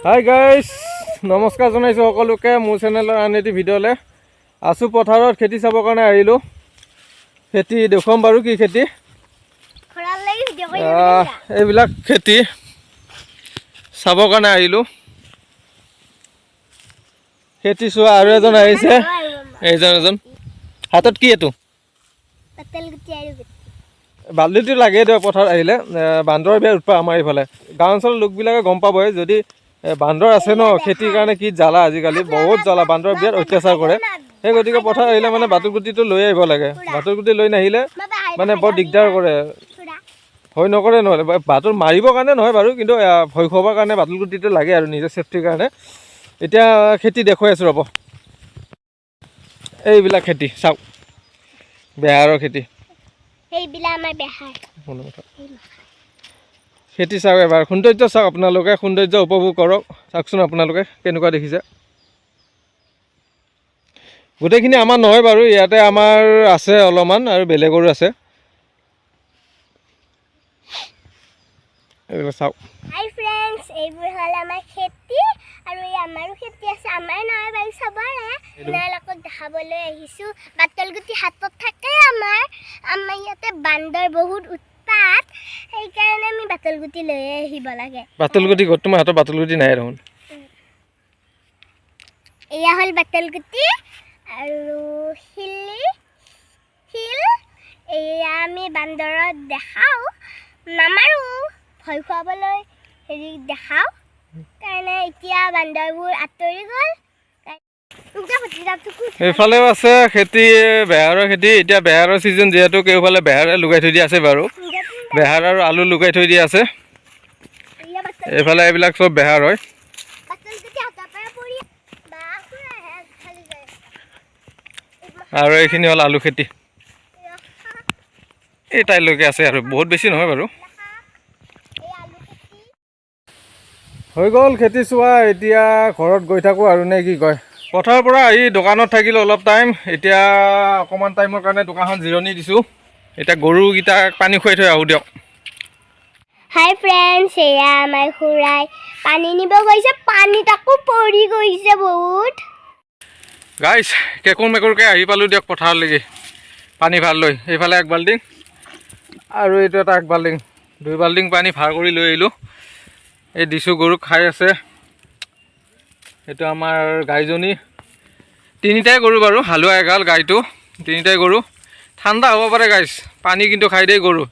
Hi guys, নমস্কাৰ জনাইছোঁ সকলোকে মোৰ চেনেলৰ আন এটি ভিডিঅ'লৈ। আছোঁ পথাৰত খেতি চাবৰ কাৰণে আহিলোঁ। খেতি দেখুৱাম বাৰু কি খেতি, এইবিলাক খেতি চাবৰ কাৰণে আহিলোঁ। খেতি চোৱা আৰু এজন আহিছে, এজন হাতত কি এইটো বাল্টিটো লাগে দিয়ক। পথাৰত আহিলে বান্দৰৰ বিৰাট উৎপাত আমাৰ এইফালে। গাঁও অঞ্চলৰ লোকবিলাকে গম পাবই যদি বান্দৰ আছে ন, খেতিৰ কাৰণে কি জ্বালা, আজিকালি বহুত জ্বালা, বান্দৰ বিৰাট অত্যাচাৰ কৰে। সেই গতিকে পথাৰত আহিলে মানে বাটুল গুটিটো লৈ আহিব লাগে। বাটুল গুটি লৈ নাহিলে মানে বৰ দিগদাৰ কৰে, ভয় নকৰে। নহ'লে বাটুল মাৰিবৰ কাৰণে নহয় বাৰু, কিন্তু ভয় খুৱাবৰ কাৰণে বাটুল গুটিটো লাগে আৰু নিজৰ চেফটিৰ কাৰণে। এতিয়া খেতি দেখুৱাই আছোঁ ৰ'ব, এইবিলাক খেতি চাওক, বেহাৰৰ খেতি। খেতি চাওক এবাৰ, সৌন্দৰ্য চাওক আপোনালোকে, সৌন্দৰ্য উপভোগ কৰক। চাওকচোন আপোনালোকে কেনেকুৱা দেখিছে। গোটেইখিনি আমাৰ নহয় বাৰু, ইয়াতে আমাৰ আছে অলপমান আৰু বেলেগৰো আছে। এইবিলাক চাওক। হাই ফ্ৰেণ্ডছ, এইবোৰ হ'ল আমাৰ খেতি আৰু এই আমাৰো খেতি আছে। আমাৰ নহয় বাৰু, চবৰে। আপোনালোকক দেখাবলৈ আহিছোঁ। বাটল গুটি হাতত থাকে আমাৰ ইয়াতে বান্দৰ বহুত উৎপাত, সেইকাৰণে আমি বাটল গুটি লৈ আহিব লাগে। বাটল গুটি ক'ত? তোমাৰ হাতত বাটল গুটি নাই দেখোন। এয়া হ'ল বাটল গুটি আৰু শিল। এয়া আমি বান্দৰত দেখাওঁ, নামাৰোঁ, ভয় খুৱাবলৈ দেখাওঁ কাৰণে। এতিয়া বান্দৰবোৰ আঁতৰি গ'ল। এইফালেও আছে খেতি, বেহাৰৰ খেতি। এতিয়া বেহাৰৰ ছিজন যিহেতু, কেওফালে বেহাৰে লগাই থৈ দিয়া আছে বাৰু। বেহাৰ আৰু আলু লগাই থৈ দিয়া আছে। এইফালে এইবিলাক চব বেহাৰ হয়। আৰু এইখিনি হ'ল আলু খেতি। এই তাইলৈকে আছে আৰু বহুত বেছি নহয় বাৰু। হৈ গ'ল খেতি চোৱা, এতিয়া ঘৰত গৈ থাকোঁ আৰু নে কি কয়। পথাৰৰ পৰা আহি দোকানত থাকিলোঁ অলপ টাইম। এতিয়া অকণমান টাইমৰ কাৰণে দোকানখন জিৰণি দিছোঁ। এতিয়া গৰুকেইটাক পানী খুৱাই থৈ আহোঁ দিয়ক। হাই ফ্ৰেণ্ডছ, এয়া আমাৰ খুৰাই পানী নিব গৈছে। পানীত আকৌ পৰি গৈছে বহুত। গাইছ, কেঁকুৰ মেকুৰকৈ আহি পালোঁ দিয়ক পথাৰলৈকে পানী ভাৰ লৈ। এইফালে এক বাল্টিং আৰু এইটো এটা এক বাল্টিং, 2 বাল্টিং পানী ভাৰ কৰি লৈ আহিলোঁ। এই দিছোঁ, গৰুক খাই আছে। এইটো আমাৰ গাইজনী, 3টাই গৰু বাৰু, হালোৱা এগাল, গাইটো 3টাই গৰু। ঠাণ্ডা হ'ব পাৰে গাইছ, পানী কিন্তু খাই দেই গৰু।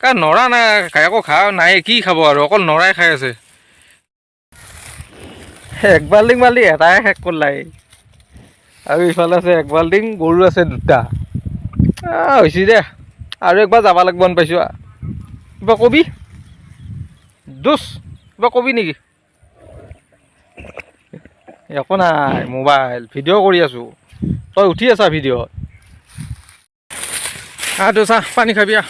কাৰণ নৰা নাই, একো খা নাই, কি খাব আৰু, অকল নৰাই খাই আছে। এক বাল্টিং বাল্টি এটাই শেষ কৰিলাই। আৰু ইফালে আছে এক বাল্টিং, গৰু আছে 2টা। হৈছে দে, আৰু একবাৰ যাব লাগিব পাইছোঁ। কিবা কবি দোষ, কিবা কবি নেকি? একো নাই, মোবাইল ভিডিঅ' কৰি আছোঁ, তই উঠি আছা ভিডিঅ'ত। তো চাহ পানী খাবি আহ।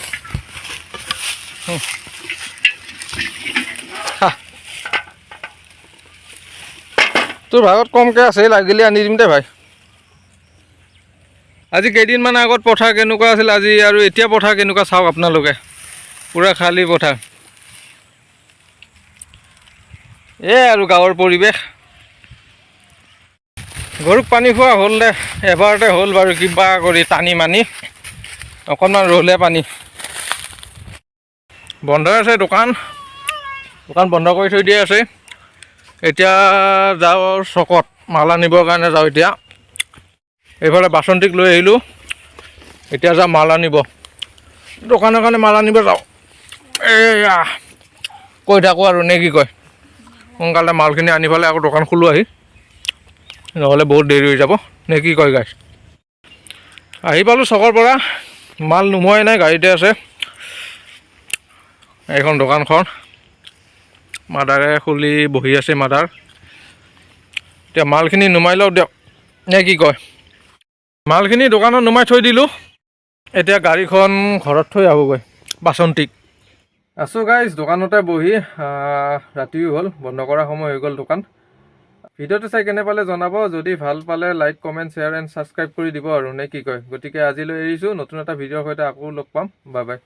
তোৰ ভাগত কমকৈ আছে, লাগিলে আনি দিম দে ভাই। আজি কেইদিনমান আগত পথাৰ কেনেকুৱা আছিল, আজি আৰু এতিয়া পথাৰ কেনেকুৱা চাওক আপোনালোকে। পূৰা খালী পথাৰ। এই আৰু গাঁৱৰ পৰিৱেশ। গৰুক পানী খোৱা হ'ল দে, এবাৰতে হ'ল বাৰু, কিবা কৰি টানি মানি অকণমান ৰ'লে পানী। বন্ধ আছে দোকান বন্ধ কৰি থৈ দিয়া আছে। এতিয়া যাওঁ চকত মাল আনিবৰ কাৰণে যাওঁ। এতিয়া এইফালে বাচন্তিক লৈ আহিলোঁ, এতিয়া যাওঁ মাল আনিব, দোকানৰ কাৰণে মাল আনিব যাওঁ। এয়া কৈ থাকোঁ আৰু নে কি কয়, সোনকালে মালখিনি আনি পেলাই আকৌ দোকান খোলোঁ আহি, নহ'লে বহুত দেৰি হৈ যাব নে কি কয় গাইছ। আহি পালোঁ চকৰ পৰা, মাল নোমোৱাই নাই, গাড়ীতে আছে এইখন দোকানখন। মাদাৰে খুলি বহি আছে মাদাৰ। এতিয়া মালখিনি নুমাই লওঁ দিয়ক নে কি কয়। মালখিনি দোকানত নুমাই থৈ দিলোঁ, এতিয়া গাড়ীখন ঘৰত থৈ আহোঁগৈ বাচন্তিক। আছোঁ গাইজ দোকানতে বহি, ৰাতিও হ'ল, বন্ধ কৰা সময় হৈ গ'ল দোকান। ভিডিঅ'টো চাই কেনে পালে জনাব, যদি ভাল পালে like, comment, share and subscribe কৰি দিব আৰু নে কি কয়। গতিকে আজিলৈ এৰিছোঁ, নতুন এটা ভিডিঅ'ৰ সৈতে আকৌ লগ পাম, বাই বাই।